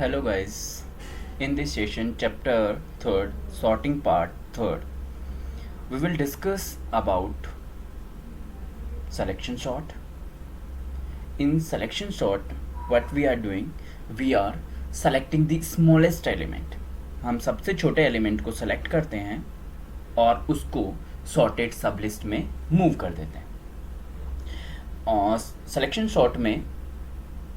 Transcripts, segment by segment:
Hello guys, in this session chapter 3rd sorting part 3rd we will discuss about selection sort. In selection sort what we are doing, we are selecting the smallest element. हम सबसे छोटे element को select करते हैं और उसको sorted सब list में मूव कर देते हैं. और सिलेक्शन सॉर्ट में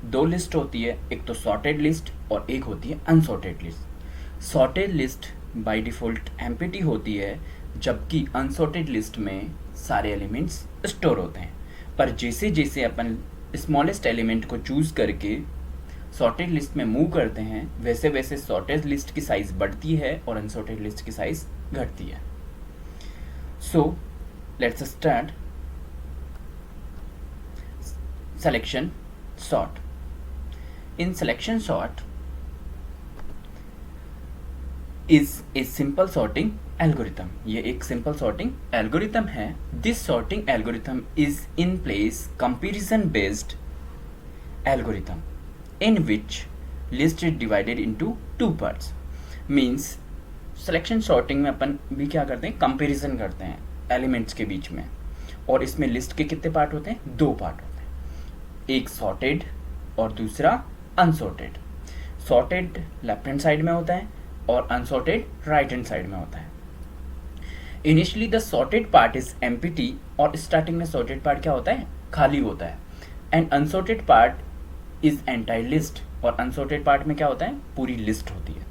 दो लिस्ट होती है, एक तो सॉर्टेड लिस्ट और एक होती है unsorted list. Sorted list by default empty होती है, जबकि अनसॉर्टेड लिस्ट में सारे एलिमेंट्स स्टोर होते हैं. पर जैसे जैसे अपन स्मॉलेस्ट एलिमेंट को चूज़ करके सॉर्टेड लिस्ट में मूव करते हैं, वैसे वैसे सॉर्टेड लिस्ट की साइज़ बढ़ती है और अनसॉर्टेड लिस्ट की साइज़ घटती है. So let's start selection sort. In selection sort is a simple sorting algorithm. ये एक simple sorting algorithm है. This sorting algorithm is in place comparison based algorithm in which list is divided into two parts. Means selection sorting में अपन भी क्या करते हैं, comparison करते हैं elements के बीच में, और इसमें list के कितने पार्ट होते हैं, दो पार्ट होते हैं, एक सॉर्टेड और दूसरा unsorted. Sorted left hand side में होता है और अनसॉर्टेड राइट हैंड साइड में होता है. Initially the sorted part is empty, और स्टार्टिंग में सॉर्टेड पार्ट क्या होता है, खाली होता है. And unsorted part is entire list, और अनसॉर्टेड पार्ट में क्या होता है, पूरी लिस्ट होती है.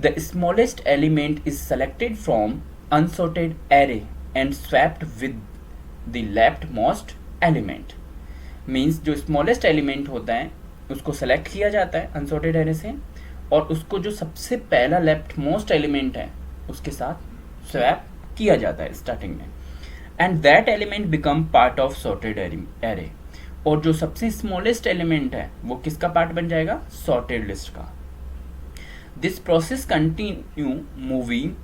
The smallest element is selected from unsorted array and swapped with the left most element. Means जो स्मॉलेस्ट एलिमेंट होता है उसको सेलेक्ट किया जाता है अनसॉर्टेड एरे से, और उसको जो सबसे पहला लेफ्ट मोस्ट एलिमेंट है उसके साथ स्वैप किया जाता है स्टार्टिंग में. And that element become part of sorted array, और जो सबसे स्मॉलेस्ट एलिमेंट है वो किसका पार्ट बन जाएगा, सॉर्टेड लिस्ट का. This process continue moving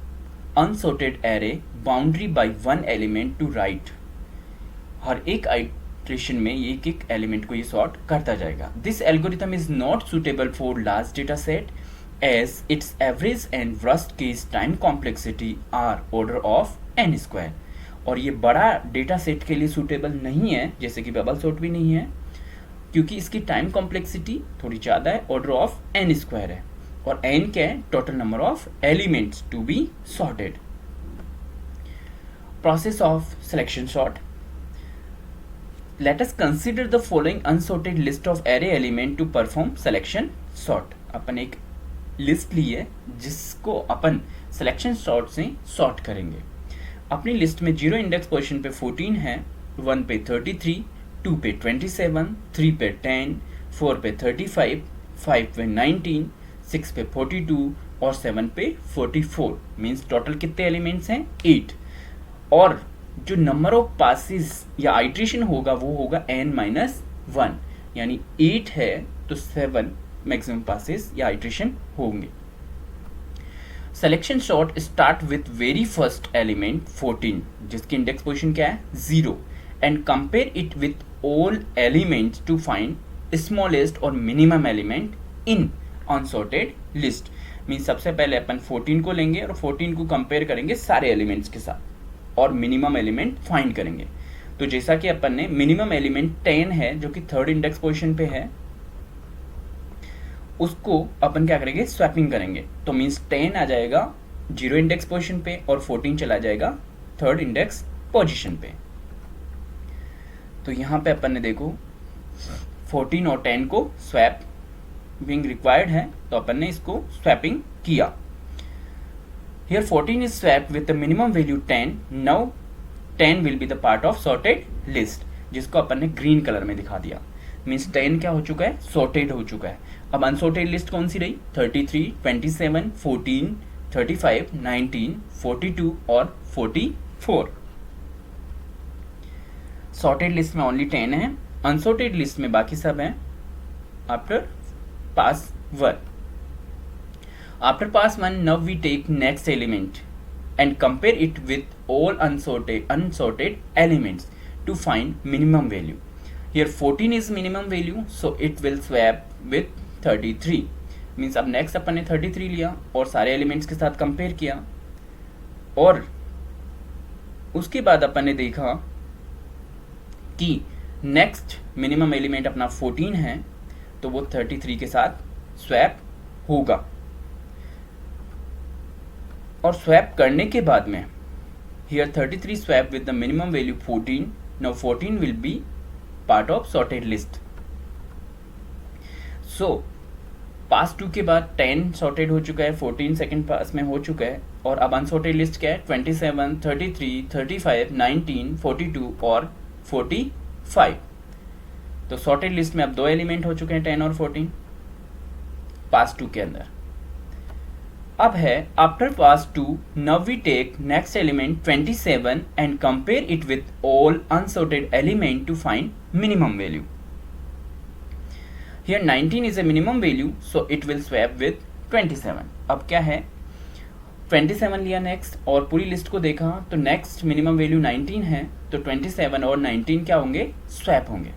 unsorted array boundary by one element to right. हर एक इटरेशन में एक एक एलिमेंट को ये सॉर्ट करता जाएगा. This algorithm is not suitable for large data set as its average and worst case time complexity are order of n square. और ये बड़ा डेटा सेट के लिए सूटेबल नहीं है, जैसे कि बबल सॉर्ट भी नहीं है, क्योंकि इसकी टाइम कॉम्प्लेक्सिटी थोड़ी ज़्यादा है, ऑर्डर ऑफ n स्क्वायर है, और n क्या है, total number of elements to be sorted. Process of selection sort. Let us consider the following unsorted list of array element to perform selection sort. अपन एक list ली है जिसको अपन selection sort से sort करेंगे. अपनी लिस्ट में 0 index position पे 14 है, 1 पे 33, 2 पे 27, 3 पे 10, 4 पे 35, 5 पे 19, 6 पे 42 और 7 पे 44. मीन्स टोटल कितने एलिमेंट्स हैं, 8. और जो नंबर ऑफ पासिस या आइट्रेशन होगा वो होगा n-1, यानी 8 है तो 7 मैक्सिमम पासिस या आइट्रेशन होंगे. Selection sort start with very first element 14, जिसकी इंडेक्स पोजीशन क्या है, 0, and compare it with all elements to find smallest और minimum element in unsorted list. Mean सबसे पहले अपन 14 को लेंगे और 14 को कंपेयर करेंगे सारे एलिमेंट्स के साथ और मिनिमम एलिमेंट फाइंड करेंगे. तो जैसा कि अपन ने मिनिमम एलिमेंट 10 है जो कि थर्ड इंडेक्स पोजीशन पे है, उसको अपन क्या करेंगे, स्वैपिंग करेंगे. तो मींस 10 आ जाएगा 0 इंडेक्स पोजीशन पे और 14 चला जाएगा थर्ड इंडेक्स पोजीशन पे. तो यहाँ पे अपन ने देखो 14 और 10 को स्वैपिंग रिक्वायर्ड है, तो अपन ने इसको स्वैपिंग किया. Here 14 is swapped with the minimum value 10. Now 10 will be the part of sorted list, जिसको अपन ने ग्रीन कलर में दिखा दिया. मीन्स 10 क्या हो चुका है, सॉर्टेड हो चुका है. अब अनसॉर्टेड लिस्ट कौन सी रही, 33, 27, 14, 35, 19, 42 और 44. सॉर्टेड लिस्ट में ओनली 10 है, अनसॉर्टेड लिस्ट में बाकी सब है. After pass 1. After pass 1, now we take next element and compare it with all unsorted elements to find minimum value. Here 14 is minimum value, so it will swap with 33. Means अब next अपन ने 33 लिया और सारे elements के साथ compare किया, और उसके बाद अपन ने देखा कि नेक्स्ट मिनिमम एलिमेंट अपना 14 है, तो वो 33 के साथ स्वैप होगा। और स्वैप करने के बाद में here 33 swap with the minimum value 14. Now 14 will be part of sorted list. So पास 2 के बाद 10 सॉर्टेड हो चुका है, 14 सेकेंड पास में हो चुका है, और अब अनसॉर्टेड लिस्ट क्या है? 27, 33, 35, 19, 42 और 45। तो सॉर्टेड लिस्ट में अब 2 एलिमेंट हो चुके हैं, 10 और 14 पास 2 के अंदर। अब है after pass 2, now we take next element 27 and compare it with all unsorted element to find minimum value. Here 19 is a minimum value, so it will swap with 27. अब क्या है, 27 लिया नेक्स्ट और पूरी लिस्ट को देखा तो नेक्स्ट मिनिमम वैल्यू 19 है, तो 27 और 19 क्या होंगे? स्वैप होंगे।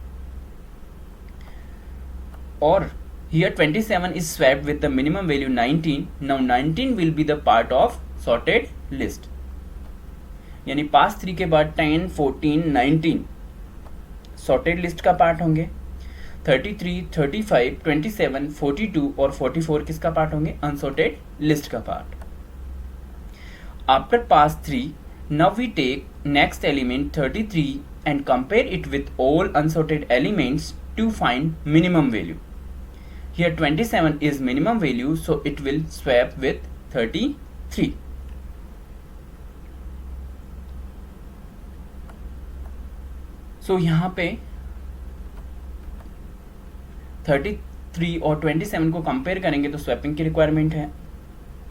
और here 27 is swapped with the minimum value 19. Now 19 will be the part of sorted list. यानी पास 3 के बाद 10, 14, 19 sorted लिस्ट का पार्ट होंगे। 33, 35, 27, 42 और 44 किसका पार्ट होंगे? अनसॉर्टेड लिस्ट का part. After pass 3, now we take next element 33 and compare it with all unsorted elements to find minimum value. Here 27 is minimum value, so it will swap with 33। सो यहाँ पे 33 और 27 को compare करेंगे तो swapping की requirement है,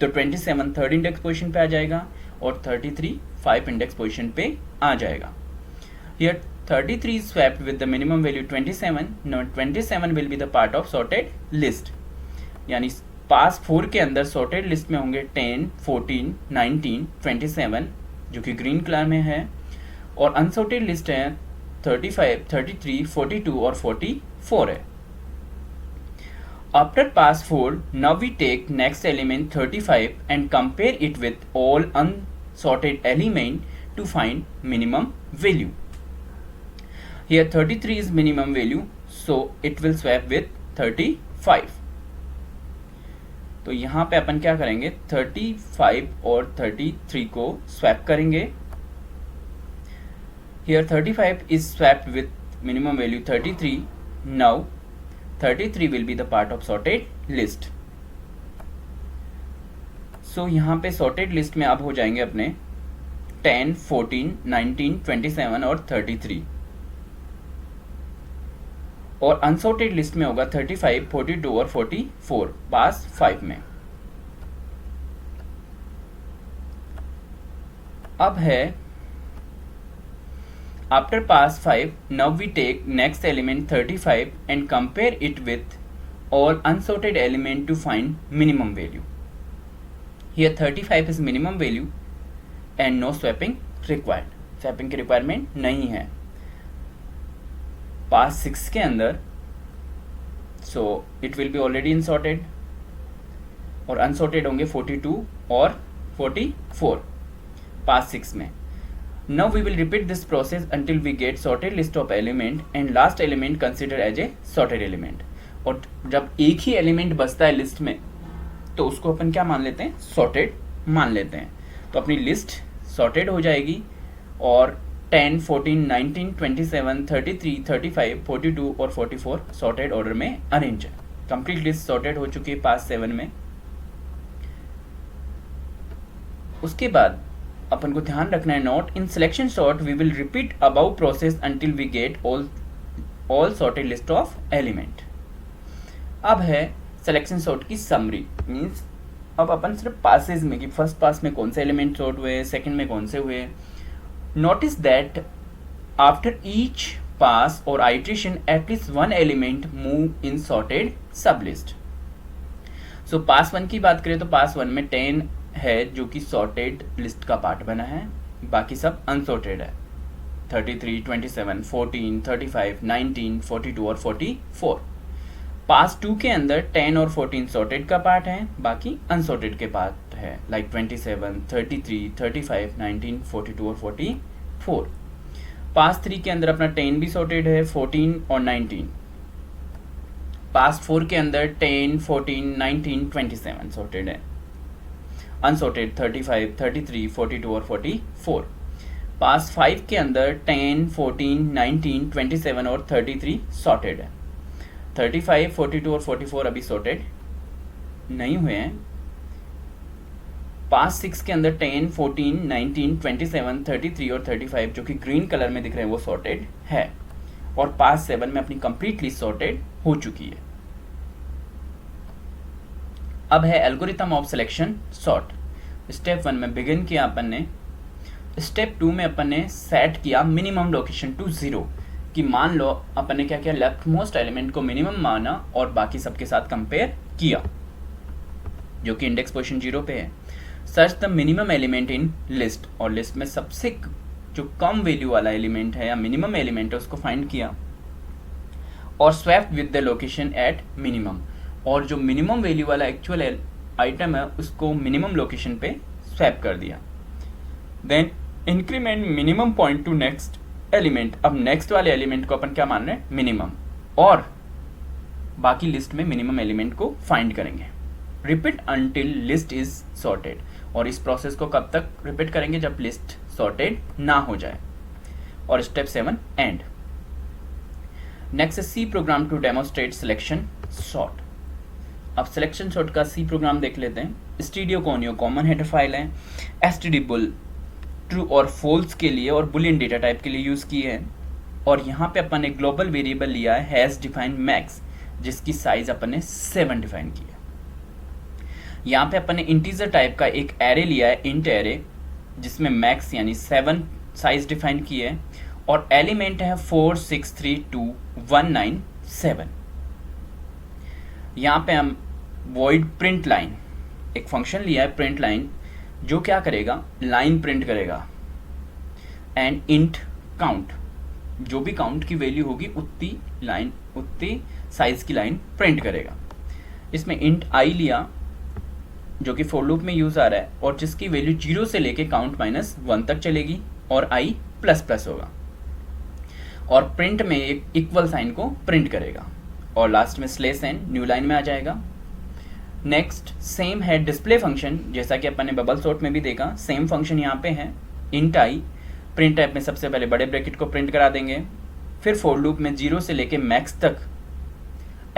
तो 27 थर्ड इंडेक्स पोजीशन पे आ जाएगा और 33 5 इंडेक्स पोजीशन पे आ जाएगा। Here 33 swapped with the minimum value 27. Now 27 will be the part of sorted list, यानी पास 4 के अंदर सॉर्टेड लिस्ट में होंगे 10, 14, 19, 27 जो कि ग्रीन कलर में है, और अनसॉर्टेड लिस्ट है 35, 33, 42 और 44 है। After pass 4, now we take next element 35 and compare it with all unsorted element to find minimum value. Here 33 is minimum value, so it will swap with 35. तो यहाँ पे अपन क्या करेंगे? 35 और 33 को swap करेंगे। Here 35 is swapped with minimum value 33. Now 33 will be the part of sorted list. So यहाँ पे sorted list में अब हो जाएंगे अपने 10, 14, 19, 27 और 33, और अनसॉर्टेड लिस्ट में होगा 35, 42 और 44 पास 5 में। अब है After pass 5, now we take next element 35 and compare it with all unsorted element to find minimum value. Here 35 is minimum value and no swapping required. Swapping की requirement नहीं है pass 6 के अंदर, so it will be already unsorted, और unsorted होंगे 42 और 44 pass 6 में। Now we will repeat this process until we get sorted list of element and last element considered as a sorted element. और जब एक ही एलिमेंट बचता है लिस्ट में तो उसको अपन क्या मान लेते हैं? सॉर्टेड मान लेते हैं। तो अपनी लिस्ट सॉर्टेड हो जाएगी और 10, 14, 19, 27, 33, 35, 42 और 44 सॉर्टेड ऑर्डर में अरेंज है। कंप्लीट लिस्ट सॉर्टेड हो चुकी है पास 7 में। उसके बाद अपन को ध्यान रखना है note in selection sort we will repeat above process until we get all sorted list of element. अब है सिलेक्शन सॉर्ट की समरी, मींस अब अपन सिर्फ पासेज में कि फर्स्ट पास में कौन से एलिमेंट सॉर्ट हुए, सेकंड में कौन से हुए। नोटिस दैट आफ्टर ईच पास और iteration at least one element move in sorted सब लिस्ट। सो पास 1 की बात करें तो पास 1 में 10 है जो कि सॉर्टेड लिस्ट का पार्ट बना है, बाकी सब अनसॉर्टेड है 33, 27, 14, 35, 19, 42 और 44। पास 2 के अंदर 10 और 14 सॉर्टेड का पार्ट है, बाकी अनसॉर्टेड के पार्ट है, लाइक 27, 33, 35, 19, 42 और 44। पास 3 के अंदर अपना 10 भी सॉर्टेड है, 14 और 19। पास 4 के अंदर 10, 14, 19, 27 सॉर्टेड है। अनसॉर्टेड 35, 33, 42 और 44। पास 5 के अंदर 10, 14, 19, 27 और 33 सॉर्टेड है। 35, 42 और 44 अभी सॉर्टेड नहीं हुए हैं। पास 6 के अंदर 10, 14, 19, 27, 33 और 35 जो कि ग्रीन कलर में दिख रहे हैं वो सॉर्टेड है, और पास 7 में अपनी कंप्लीटली सॉर्टेड हो चुकी है। अब है algorithm of selection sort. Step 1 में बिगिन किया अपन ने। स्टेप 2 में अपन ने सेट किया मिनिमम लोकेशन टू 0 कि मान लो अपन ने क्या किया, लेफ्ट मोस्ट एलिमेंट को मिनिमम माना और बाकी सबके साथ कंपेयर किया जो कि इंडेक्स पोजीशन 0 पे है। Search the minimum element in list, और लिस्ट में सबसे जो कम वैल्यू वाला एलिमेंट है या मिनिमम एलिमेंट है उसको फाइंड किया, और swap with the location at minimum, और जो मिनिमम वैल्यू वाला एक्चुअल आइटम है उसको मिनिमम लोकेशन पे स्वैप कर दिया। Then increment minimum point to next element. अब नेक्स्ट वाले एलिमेंट को अपन क्या मान रहे हैं, मिनिमम, और बाकी लिस्ट में मिनिमम एलिमेंट को फाइंड करेंगे। Repeat until list is sorted, और इस प्रोसेस को कब तक रिपीट करेंगे, जब लिस्ट सॉर्टेड ना हो जाए। और step 7 end. Next C program to demonstrate selection sort. अब सिलेक्शन सॉर्ट का सी प्रोग्राम देख लेते हैं। Stdio conio common header file है। एसटीडी बुल ट्रू और फॉल्स के लिए और बुलियन डेटा टाइप के लिए यूज़ की है, और यहाँ पे अपन ने ग्लोबल वेरिएबल लिया है हैज़ डिफाइंड मैक्स, जिसकी साइज अपन ने 7 डिफाइन की है। यहाँ पे अपन ने इंटीजर टाइप का एक एरे लिया है, इंट एरे, जिसमें मैक्स यानी 7 साइज डिफाइन की है, और एलिमेंट है 4, 6, 3, 2, 1, 9, 7। यहाँ पे हम वॉइड प्रिंट लाइन एक फंक्शन लिया है, प्रिंट लाइन, जो क्या करेगा, लाइन प्रिंट करेगा, एंड इंट काउंट, जो भी काउंट की वैल्यू होगी उतनी साइज की लाइन प्रिंट करेगा। इसमें इंट आई लिया जो कि फॉर लूप में यूज आ रहा है, और जिसकी वैल्यू 0 से लेके काउंट -1 तक चलेगी, और आई प्लस प्लस होगा, और प्रिंट में एक इक्वल साइन को प्रिंट करेगा, और लास्ट में स्लेश एन न्यू लाइन में आ जाएगा। नेक्स्ट सेम है डिस्प्ले फंक्शन, जैसा कि अपन ने बबल सॉर्ट में भी देखा, सेम फंक्शन यहाँ पे है। इंट आई प्रिंट टाइप में सबसे पहले बड़े ब्रैकेट को प्रिंट करा देंगे, फिर फॉर लूप में 0 से लेके मैक्स तक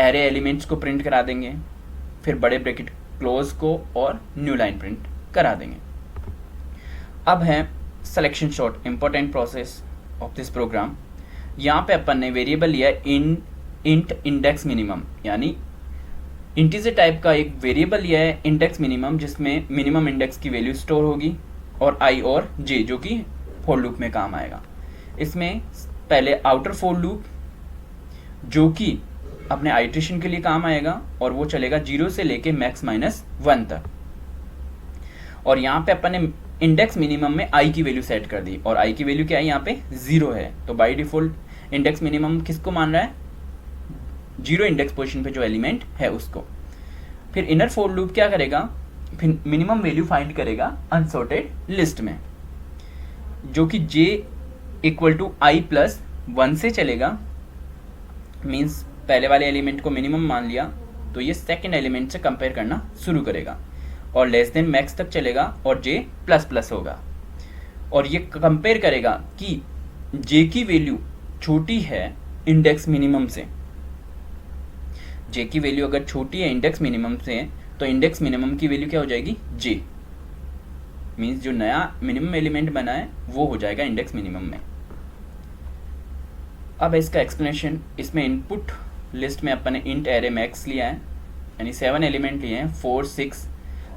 एरे एलिमेंट्स को प्रिंट करा देंगे, फिर बड़े ब्रैकेट क्लोज को और न्यू लाइन प्रिंट करा देंगे। अब है selection sort, important process of this program. यहाँ पे अपन ने वेरिएबल लिया इंट इंडेक्स मिनिमम, यानी इंटीजर टाइप का एक वेरिएबल लिया है इंडेक्स मिनिमम, जिसमें मिनिमम इंडेक्स की वैल्यू स्टोर होगी, और आई और जे जो कि फॉर लूप में काम आएगा। इसमें पहले आउटर फॉर लूप जो कि अपने आइट्रेशन के लिए काम आएगा, और वो चलेगा 0 से लेके मैक्स -1 तक, और यहाँ पे अपन ने इंडेक्स मिनिमम में आई की वैल्यू सेट कर दी, और आई की वैल्यू क्या है, यहाँ पे 0 है, तो बाय डिफॉल्ट इंडेक्स मिनिमम किसको मान रहा है, 0 इंडेक्स पोजीशन पे जो एलिमेंट है उसको। फिर इनर फॉर लूप क्या करेगा, फिर मिनिमम वैल्यू फाइंड करेगा अनसॉर्टेड लिस्ट में, जो कि j = i+1 से चलेगा। मीन्स पहले वाले एलिमेंट को मिनिमम मान लिया, तो ये सेकेंड एलिमेंट से कंपेयर करना शुरू करेगा, और लेस देन मैक्स तक चलेगा, और j ++ होगा, और ये कंपेयर करेगा कि j की वैल्यू छोटी है इंडेक्स मिनिमम से। j की वैल्यू अगर छोटी है इंडेक्स मिनिमम से, तो इंडेक्स मिनिमम की वैल्यू क्या हो जाएगी, j। मीन्स जो नया मिनिमम एलिमेंट बना है वो हो जाएगा इंडेक्स मिनिमम में। अब इसका एक्सप्लेनेशन, इसमें इनपुट लिस्ट में अपन ने इंट एरे मैक्स लिया है, यानी 7 एलिमेंट लिए हैं, 4, 6,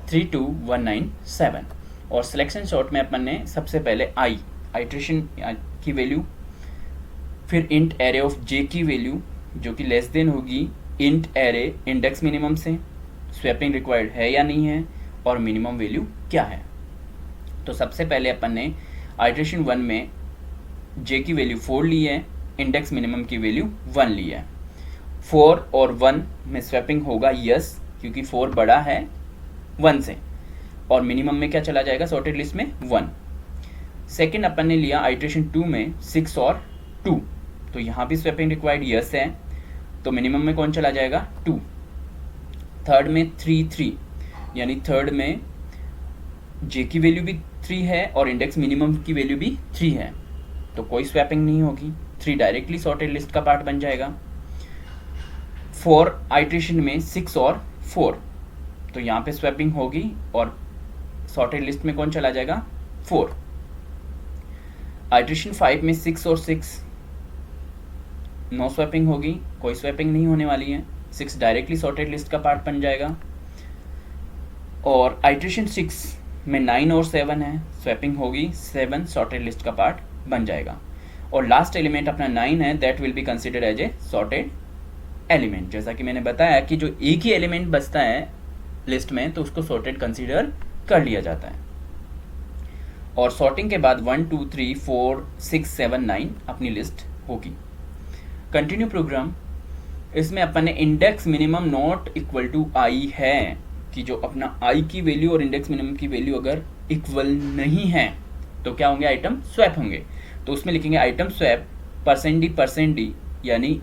3, 2, 1, 9, 7, और सिलेक्शन सॉर्ट में अपन ने सबसे पहले आई आइट्रेशन की वैल्यू, फिर इंट एरे ऑफ j की वैल्यू जो कि लेस देन होगी इंट एरे इंडेक्स मिनिमम से, स्वैपिंग रिक्वायर्ड है या नहीं है, और मिनिमम वैल्यू क्या है। तो सबसे पहले अपन ने आइट्रेशन 1 में j की वैल्यू 4 ली है, इंडेक्स मिनिमम की वैल्यू 1 ली है। 4 और 1 में स्वैपिंग होगा, यस, क्योंकि 4 बड़ा है 1 से, और मिनिमम में क्या चला जाएगा सॉर्टेड लिस्ट में 1। सेकंड अपन ने लिया आइट्रेशन 2 में 6 और 2, तो यहाँ भी स्वैपिंग रिक्वायर्ड यस है, तो मिनिमम में कौन चला जाएगा 2। थर्ड में 3 3, यानी थर्ड में जे की वैल्यू भी 3 है और इंडेक्स मिनिमम की वैल्यू भी 3 है, तो कोई स्वैपिंग नहीं होगी, 3 डायरेक्टली सॉर्टेड लिस्ट का पार्ट बन जाएगा। 4 आइट्रेशन में 6 और 4, तो यहाँ पे स्वैपिंग होगी और सॉर्टेड लिस्ट में कौन चला जाएगा 4। आइट्रेशन 5 में 6 और 6, नो स्वैपिंग होगी, कोई स्वैपिंग नहीं होने वाली है, 6 डायरेक्टली सॉर्टेड लिस्ट का पार्ट बन जाएगा। और आइट्रेशन 6 में 9 और 7 है, स्वैपिंग होगी, 7 सॉर्टेड लिस्ट का पार्ट बन जाएगा। और लास्ट एलिमेंट अपना 9 है, that will be considered as a sorted element. जैसा कि मैंने बताया कि जो एक ही एलिमेंट बचता है लिस्ट में तो उसको सॉर्टेड कंसिडर कर लिया जाता है। और सॉर्टिंग के बाद 1 2 3 4 6 7 9 अपनी लिस्ट होगी। कंटिन्यू प्रोग्राम, इसमें अपन ने index minimum not equal to I है, कि जो अपना आई की वैल्यू और इंडेक्स मिनिमम की वैल्यू अगर इक्वल नहीं है तो क्या होंगे, आइटम स्वैप होंगे। तो उसमें लिखेंगे आइटम स्वैप %d, यानी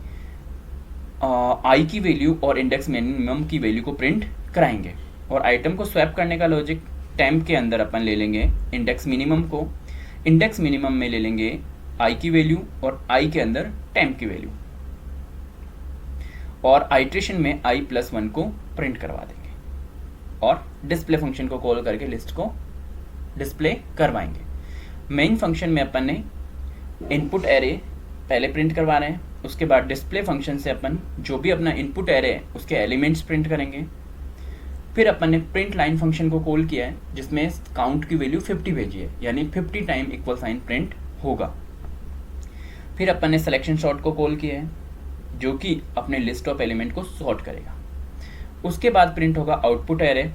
आई की वैल्यू और इंडेक्स मिनिमम की वैल्यू को प्रिंट कराएंगे। और आइटम को स्वैप करने का लॉजिक, टेम्प के अंदर अपन ले लेंगे इंडेक्स मिनिमम को, इंडेक्स मिनिमम में ले लेंगे आई की वैल्यू और आई के अंदर टेम्प की वैल्यू, और आइट्रेशन में i+1 को प्रिंट करवा देंगे और डिस्प्ले फंक्शन को कॉल करके लिस्ट को डिस्प्ले करवाएंगे। मेन फंक्शन में अपन ने इनपुट एरे पहले प्रिंट करवा रहे हैं, उसके बाद डिस्प्ले फंक्शन से अपन जो भी अपना इनपुट एरे है उसके एलिमेंट्स प्रिंट करेंगे। फिर अपन ने प्रिंट लाइन फंक्शन को कॉल किया है जिसमें काउंट की वैल्यू 50 भेजी है, यानी 50 टाइम इक्वल साइन प्रिंट होगा। फिर अपन ने सिलेक्शन सॉर्ट को कॉल किया है जो कि अपने लिस्ट ऑफ एलिमेंट को सॉर्ट करेगा। उसके बाद प्रिंट होगा आउटपुट एरे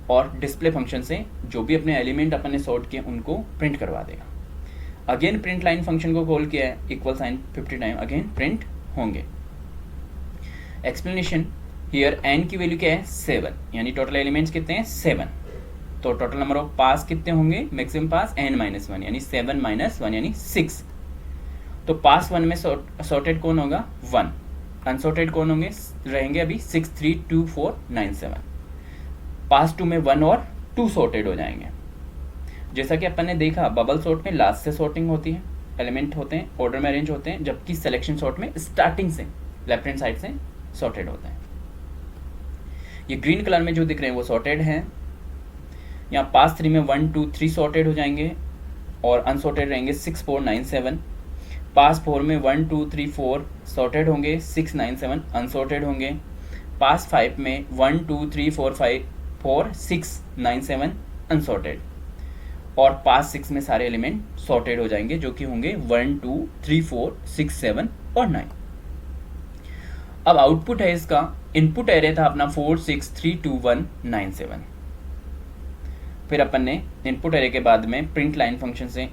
और डिस्प्ले फंक्शन से जो भी अपने एलिमेंट अपन ने सॉर्ट किए उनको प्रिंट करवा देगा। अगेन प्रिंट लाइन फंक्शन को कॉल किया है, equal sign 50 time again print होंगे। एक्सप्लेनेशन, हियर एन की वैल्यू क्या है 7, यानी टोटल एलिमेंट्स कितने हैं 7, तो टोटल नंबर ऑफ पास कितने होंगे, मैक्सिमम पास n-1, यानी 7 - 1 यानी 6। तो पास 1 में सॉर्टेड कौन होगा 1, अनसॉर्टेड कौन होंगे रहेंगे अभी 6 3 2 4 9 7। पास 2 में 1 और 2 सॉर्टेड हो जाएंगे। जैसा कि अपन ने देखा बबल सॉर्ट में लास्ट से सॉर्टिंग होती है, एलिमेंट होते हैं ऑर्डर में अरेंज होते हैं, जबकि सिलेक्शन सॉर्ट में स्टार्टिंग से लेफ्ट हैंड साइड से सॉर्टेड होते हैं। ये ग्रीन कलर में जो दिख रहे हैं वो सॉर्टेड हैं। यहाँ पास 3 में 1 2 3 सॉर्टेड हो जाएंगे और अनसॉर्टेड रहेंगे 6 4 9 7। पास 4 में 1 2 3 4 सॉर्टेड होंगे, 6 9 7 अनसॉर्टेड होंगे। पास 5 में 1 2 3 4 5 4 6 9 7 अनसॉर्टेड, और पास 6 में सारे एलिमेंट सॉर्टेड हो जाएंगे जो कि होंगे 1 2 3 4 6 7 और 9। अब आउटपुट है इसका, इनपुट एरे था अपना 4 6 3 2 1 9 7। फिर अपन ने इनपुट एरे के बाद में प्रिंट लाइन फंक्शन से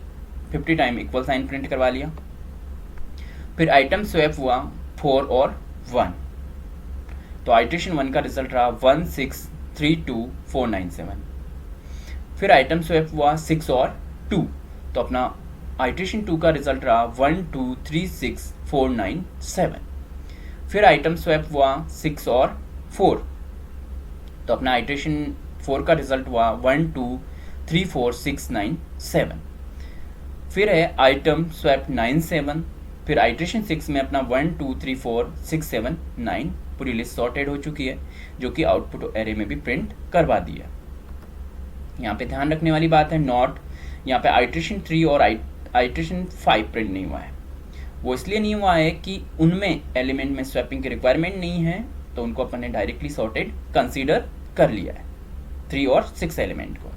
50 टाइम इक्वल साइन प्रिंट करवा लिया। फिर आइटम स्वैप हुआ 4 और 1, तो आइट्रेशन 1 का रिजल्ट रहा 1 6 3 2 4 9 7। फिर आइटम स्वैप हुआ 6 और 2, तो अपना आइट्रेशन 2 का रिजल्ट रहा 1 2 3 6 4 9 7। फिर आइटम स्वैप हुआ 6 और 4, तो अपना आइट्रेशन 4 का रिजल्ट हुआ 1 2 3 4 6 9 7। फिर है आइटम स्वैप 9 7। फिर आइट्रेशन 6 में अपना 1 2 3 4 6 7 9 पूरी लिस्ट सॉर्टेड हो चुकी है जो कि आउटपुट एरे में भी प्रिंट करवा दी है। यहाँ पे ध्यान रखने वाली बात है नॉट, यहाँ पे आइट्रेशन 3 और आइट्रेशन 5 प्रिंट नहीं हुआ है। वो इसलिए नहीं हुआ है कि उनमें एलिमेंट में स्वैपिंग की रिक्वायरमेंट नहीं है, तो उनको अपन ने डायरेक्टली सॉर्टेड कंसीडर कर लिया है 3 और 6 एलिमेंट को।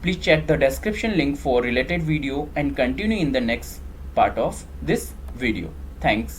Please check the description link for related video and continue in the next part of this video. Thanks.